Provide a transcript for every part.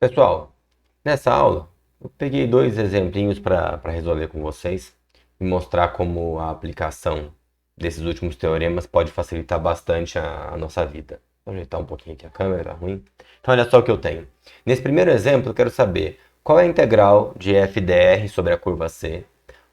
Pessoal, nessa aula eu peguei dois exemplinhos para resolver com vocês e mostrar como a aplicação desses últimos teoremas pode facilitar bastante a nossa vida. Vou ajeitar um pouquinho aqui a câmera, tá ruim. Então olha só o que eu tenho. Nesse primeiro exemplo eu quero saber qual é a integral de f dr sobre a curva C,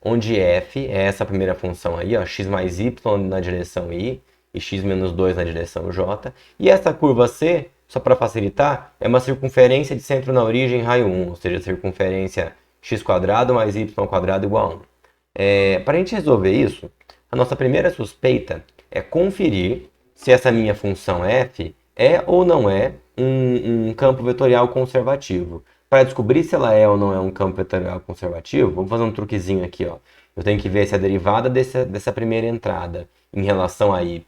onde f é essa primeira função aí, ó, x mais y na direção y e x menos 2 na direção j, e essa curva C, só para facilitar, é uma circunferência de centro na origem raio 1, ou seja, circunferência x² mais y² igual a 1. Para a gente resolver isso, a nossa primeira suspeita é conferir se essa minha função f é ou não é um campo vetorial conservativo. Para descobrir se ela é ou não é um campo vetorial conservativo, vamos fazer um truquezinho aqui, ó. Eu tenho que ver se a derivada dessa primeira entrada em relação a y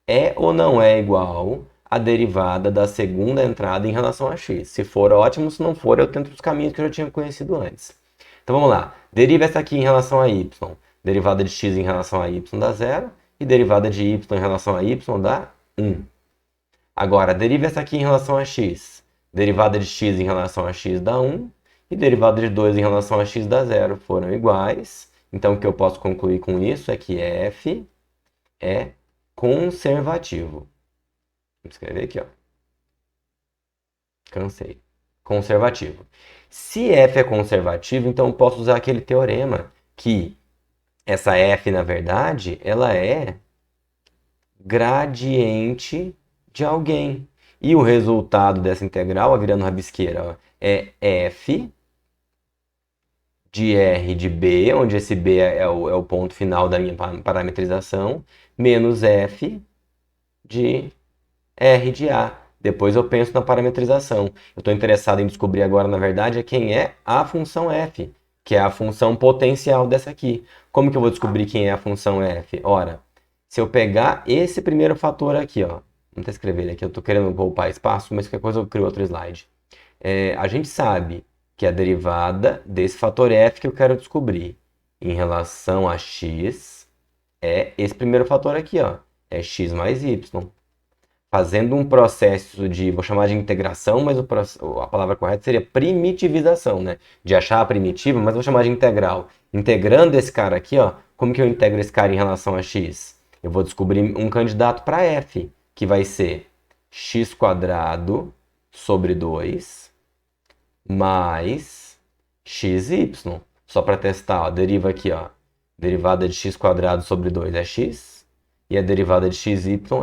é ou não é igual à derivada da segunda entrada em relação a x. Se for, ótimo. Se não for, eu tento os caminhos que eu já tinha conhecido antes. Então vamos lá. Deriva essa aqui em relação a y. Derivada de x em relação a y dá 0. E derivada de y em relação a y dá 1. Agora, deriva essa aqui em relação a x. Derivada de x em relação a x dá 1. E derivada de 2 em relação a x dá 0. Foram iguais. Então o que eu posso concluir com isso é que f é conservativo. Vou escrever aqui, ó. Cansei. Conservativo. Se f é conservativo, então eu posso usar aquele teorema que essa f, na verdade, ela é gradiente de alguém. E o resultado dessa integral, virando rabisqueira, ó, é f de R de B, onde esse B é o ponto final da minha parametrização, menos f de R de A. Depois eu penso na parametrização. Eu estou interessado em descobrir agora, na verdade, quem é a função f, que é a função potencial dessa aqui. Como que eu vou descobrir quem é a função f? Ora, se eu pegar esse primeiro fator aqui, ó, não estou escrevendo aqui, eu estou querendo poupar espaço, mas qualquer coisa eu crio outro slide. A gente sabe que a derivada desse fator f que eu quero descobrir em relação a x é esse primeiro fator aqui, ó, é x mais y. Fazendo um processo de, vou chamar de integração, mas a palavra correta seria primitivização, né? De achar a primitiva, mas vou chamar de integral. Integrando esse cara aqui, ó, como que eu integro esse cara em relação a x? Eu vou descobrir um candidato para f, que vai ser x² sobre 2 mais xy. Só para testar, ó, deriva aqui, ó. Derivada de x² sobre 2 é x. E a derivada de xy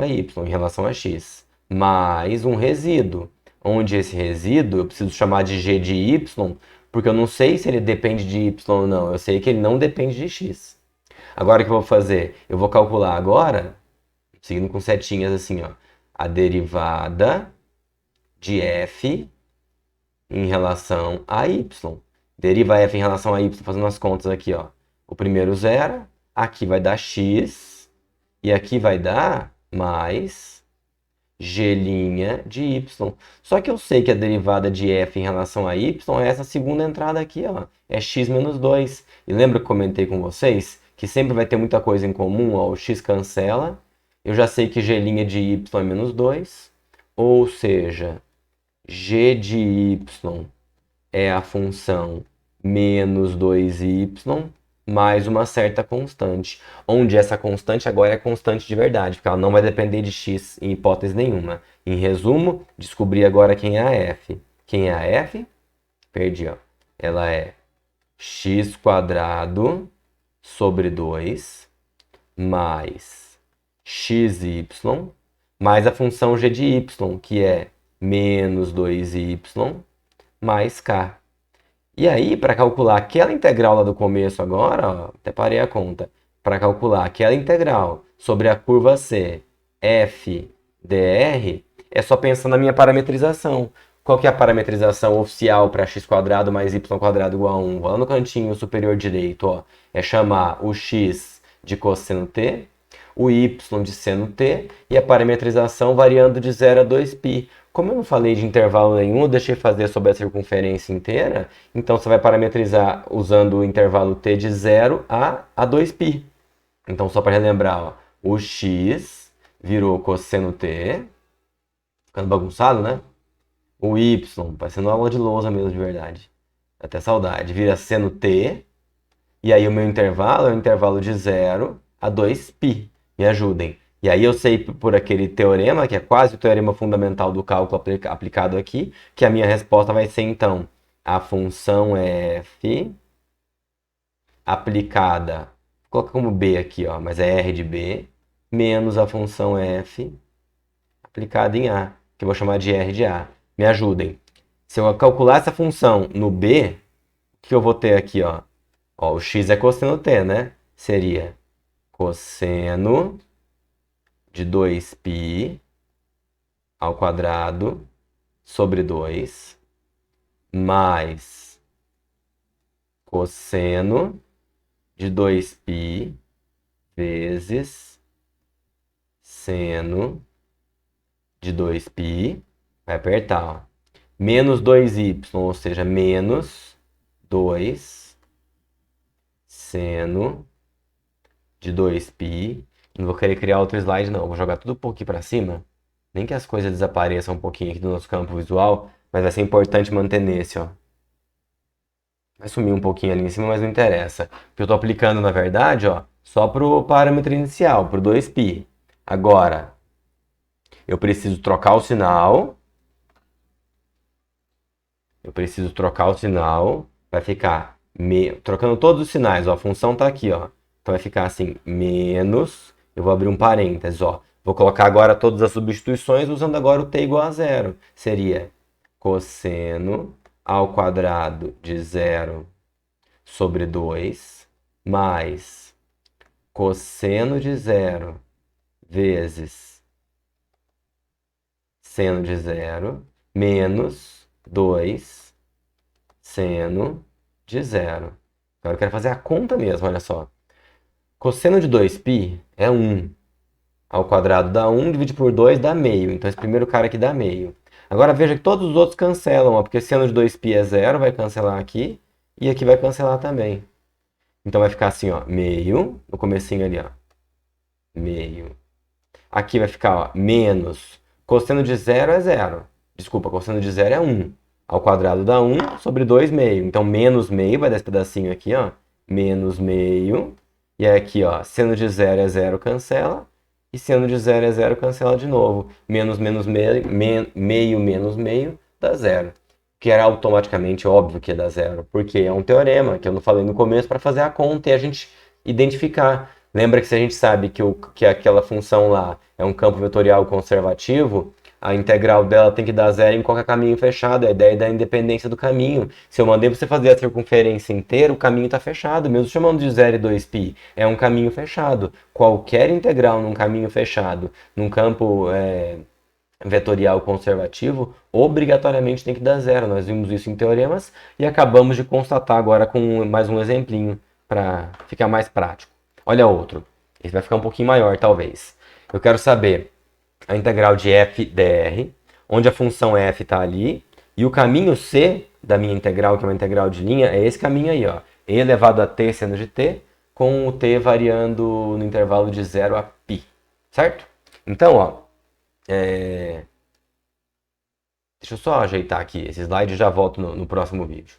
é y em relação a x. Mais um resíduo, onde esse resíduo eu preciso chamar de g de y, porque eu não sei se ele depende de y ou não. Eu sei que ele não depende de x. Agora o que eu vou fazer? Eu vou calcular agora, seguindo com setinhas assim, ó, a derivada de f em relação a y. Deriva f em relação a y, fazendo as contas aqui, ó. O primeiro zero, aqui vai dar x, e aqui vai dar mais g' de y. Só que eu sei que a derivada de f em relação a y é essa segunda entrada aqui, ó. É x menos 2. E lembra que eu comentei com vocês que sempre vai ter muita coisa em comum, ó. O x cancela. Eu já sei que g' de y é menos 2. Ou seja, g de y é a função menos 2y mais uma certa constante, onde essa constante agora é constante de verdade, porque ela não vai depender de x em hipótese nenhuma. Em resumo, descobri agora quem é a f. Quem é a f? Perdi, ó. Ela é x² sobre 2 mais xy mais a função g de y, que é menos 2y mais k. E aí, para calcular aquela integral lá do começo agora, ó, até parei a conta, para calcular aquela integral sobre a curva C, f dr, é só pensar na minha parametrização. Qual que é a parametrização oficial para x² mais y² igual a 1? Vou lá no cantinho superior direito, ó, é chamar o x de cosseno t, o y de seno t e a parametrização variando de 0 a 2π. Como eu não falei de intervalo nenhum, eu deixei fazer sobre a circunferência inteira, então você vai parametrizar usando o intervalo t de 0 a 2π. Então, só para relembrar, ó, o x virou cosseno t, ficando bagunçado, né? O y, parecendo aula de lousa mesmo, de verdade. Até saudade. Vira seno t. E aí o meu intervalo é um intervalo de 0 a 2π. Me ajudem. E aí eu sei por aquele teorema, que é quase o teorema fundamental do cálculo aplicado aqui, que a minha resposta vai ser então a função f aplicada, vou colocar como b aqui, ó, mas é r de b, menos a função f aplicada em a, que eu vou chamar de r de a. Me ajudem. Se eu calcular essa função no b, o que eu vou ter aqui, ó? Ó, o x é cosseno t, né? Seria cosseno de 2π ao quadrado sobre 2 mais cosseno de 2π vezes seno de 2π, vai apertar, ó, menos 2y, ou seja, menos 2 seno de 2π. Não vou querer criar outro slide, não. Vou jogar tudo um pouquinho para cima. Nem que as coisas desapareçam um pouquinho aqui do nosso campo visual, mas vai ser importante manter nesse, ó. Vai sumir um pouquinho ali em cima, mas não interessa. Porque eu estou aplicando, na verdade, ó, só para o parâmetro inicial, para o 2π. Agora, eu preciso trocar o sinal. Vai ficar, trocando todos os sinais, ó, a função está aqui, ó. Então vai ficar assim, menos, eu vou abrir um parênteses, ó. Vou colocar agora todas as substituições usando agora o t igual a 0. Seria cosseno ao quadrado de 0 sobre 2 mais cosseno de 0 vezes seno de 0 menos 2 seno de 0. Agora eu quero fazer a conta mesmo, olha só. Cosseno de 2π é 1. Ao quadrado dá 1, divide por 2 dá meio. Então esse primeiro cara aqui dá meio. Agora veja que todos os outros cancelam, ó, porque seno de 2π é 0, vai cancelar aqui. E aqui vai cancelar também. Então vai ficar assim, ó, meio, no comecinho ali, ó. Meio. Aqui vai ficar, ó, menos. Cosseno de 0 é 0. Desculpa, cosseno de 0 é 1. Ao quadrado dá 1 sobre 2 meio. Então menos meio, vai dar esse pedacinho aqui, ó. Menos meio. E aí aqui, ó, seno de 0 é 0, cancela. E seno de 0 é 0, cancela de novo. Menos menos meio, meio menos meio, dá 0. Que era automaticamente óbvio que ia dar 0. Porque é um teorema, que eu não falei no começo, para fazer a conta e a gente identificar. Lembra que se a gente sabe que aquela função lá é um campo vetorial conservativo, a integral dela tem que dar 0 em qualquer caminho fechado. É a ideia da independência do caminho. Se eu mandei você fazer a circunferência inteira, o caminho está fechado, mesmo chamando de 0 e 2π. É um caminho fechado. Qualquer integral num caminho fechado, num campo vetorial conservativo, obrigatoriamente tem que dar 0. Nós vimos isso em teoremas e acabamos de constatar agora com mais um exemplinho para ficar mais prático. Olha outro. Esse vai ficar um pouquinho maior, talvez. Eu quero saber a integral de f dr, onde a função f está ali, e o caminho c da minha integral, que é uma integral de linha, é esse caminho aí, ó. E elevado a t seno de t, com o t variando no intervalo de 0 a π, certo? Então, ó, deixa eu só ajeitar aqui esse slide e já volto no próximo vídeo.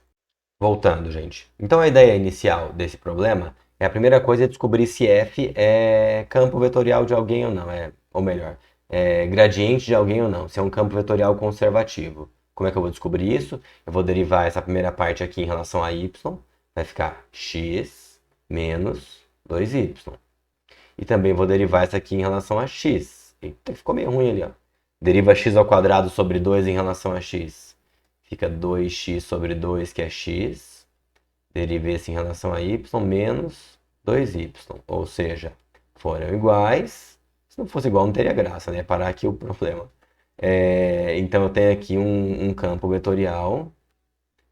Voltando, gente. Então a ideia inicial desse problema é a primeira coisa é descobrir se f é campo vetorial de alguém ou não, ou melhor, é gradiente de alguém ou não, se é um campo vetorial conservativo. Como é que eu vou descobrir isso? Eu vou derivar essa primeira parte aqui em relação a y, vai ficar x menos 2y. E também vou derivar essa aqui em relação a x. Eita, ficou meio ruim ali, ó. Deriva x ao quadrado sobre 2 em relação a x. Fica 2x sobre 2, que é x. Deriva esse em relação a y, menos 2y. Ou seja, foram iguais. Se não fosse igual, não teria graça, né? Parar aqui o problema. Então, eu tenho aqui um campo vetorial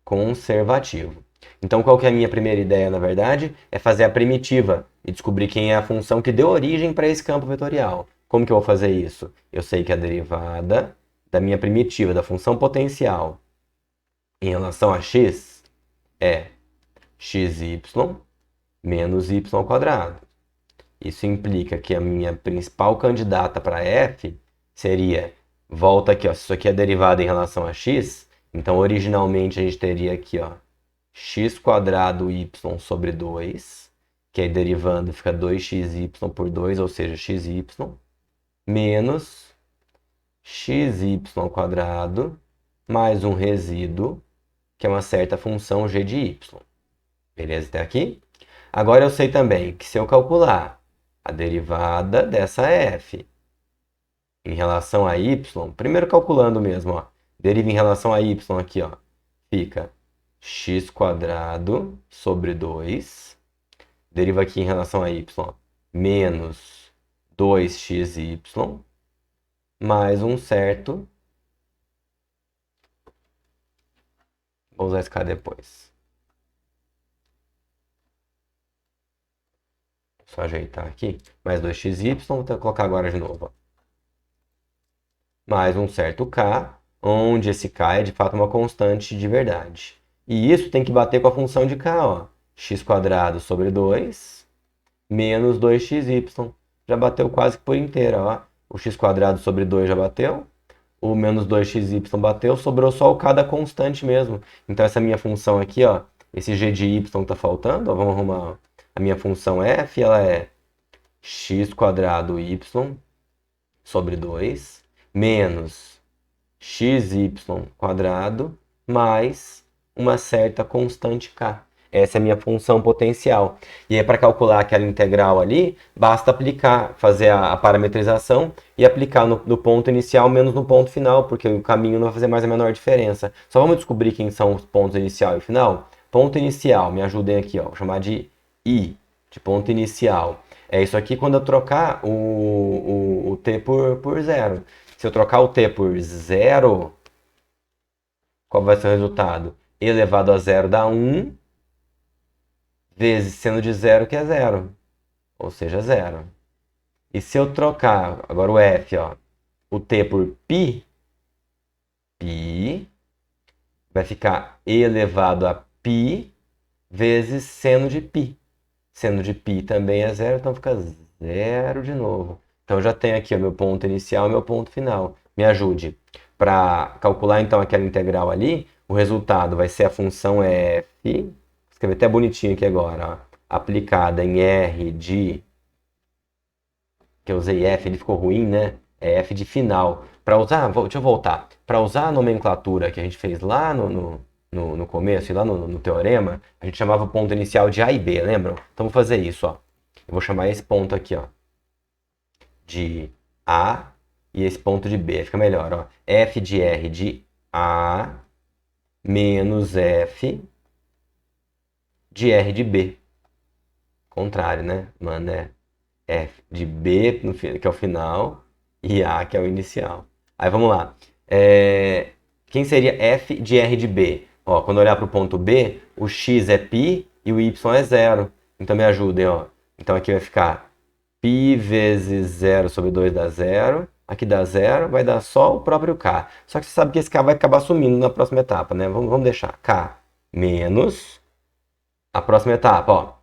conservativo. Então, qual que é a minha primeira ideia, na verdade? É fazer a primitiva e descobrir quem é a função que deu origem para esse campo vetorial. Como que eu vou fazer isso? Eu sei que a derivada da minha primitiva, da função potencial, em relação a x, é xy menos y ao quadrado. Isso implica que a minha principal candidata para f seria Volta aqui, ó. Se isso aqui é derivada em relação a x, então originalmente a gente teria aqui, ó, x quadrado y sobre 2, que aí derivando fica 2xy por 2, ou seja, xy, menos xy quadrado mais um resíduo, que é uma certa função g de y. Beleza até aqui? Agora eu sei também que se eu calcular a derivada dessa f em relação a y, primeiro calculando mesmo, ó, deriva em relação a y aqui, ó, fica x quadrado sobre 2, deriva aqui em relação a y, ó, menos 2xy, mais um certo, vou usar esse cara depois. Só ajeitar aqui, mais 2xy, vou colocar agora de novo, ó. Mais um certo k, onde esse k é de fato uma constante de verdade. E isso tem que bater com a função de k, ó. X quadrado sobre 2 menos 2xy. Já bateu quase que por inteiro, ó. O x quadrado sobre 2 já bateu, o menos 2xy bateu, sobrou só o k da constante mesmo. Então essa minha função aqui, ó, esse g de y que está faltando, ó, vamos arrumar, ó. A minha função f, ela é x quadrado y sobre 2 menos xy quadrado mais uma certa constante k. Essa é a minha função potencial. E aí, para calcular aquela integral ali, basta aplicar, fazer a parametrização e aplicar no ponto inicial menos no ponto final, porque o caminho não vai fazer mais a menor diferença. Só vamos descobrir quem são os pontos inicial e final? Ponto inicial, me ajudem aqui, ó, vou chamar de I, de ponto inicial. É isso aqui quando eu trocar o t por zero. Se eu trocar o t por zero, qual vai ser o resultado? E elevado a zero dá 1, vezes seno de zero, que é zero. Ou seja, zero. E se eu trocar, agora o f, ó, o t por π, vai ficar e elevado a π vezes seno de π. Seno de π também é zero, então fica zero de novo. Então eu já tenho aqui o meu ponto inicial e meu ponto final. Me ajude. Para calcular então aquela integral ali, o resultado vai ser a função f, vou escrever até bonitinho aqui agora, ó, aplicada em r de, que eu usei f, ele ficou ruim, né? É f de final. Para usar, deixa eu voltar. Para usar a nomenclatura que a gente fez lá no começo e lá no teorema, a gente chamava o ponto inicial de A e B, lembram? Então vou fazer isso, ó. Eu vou chamar esse ponto aqui, ó, de A e esse ponto de B. Fica melhor, ó. F de R de A menos F de R de B. Contrário, né? Mano, é F de B, que é o final, e A, que é o inicial. Aí vamos lá. Quem seria F de R de B? Ó, quando eu olhar para o ponto B, o x é π e o y é zero. Então me ajudem, ó. Então aqui vai ficar π vezes 0 sobre 2 dá zero. Aqui dá zero, vai dar só o próprio k. Só que você sabe que esse k vai acabar sumindo na próxima etapa, né? Vamos deixar k menos a próxima etapa, ó.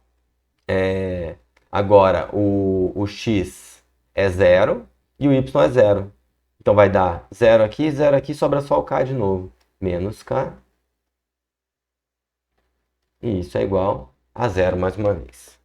Agora o x é zero e o y é zero. Então vai dar 0 aqui, sobra só o k de novo. Menos k. E isso é igual a zero mais uma vez.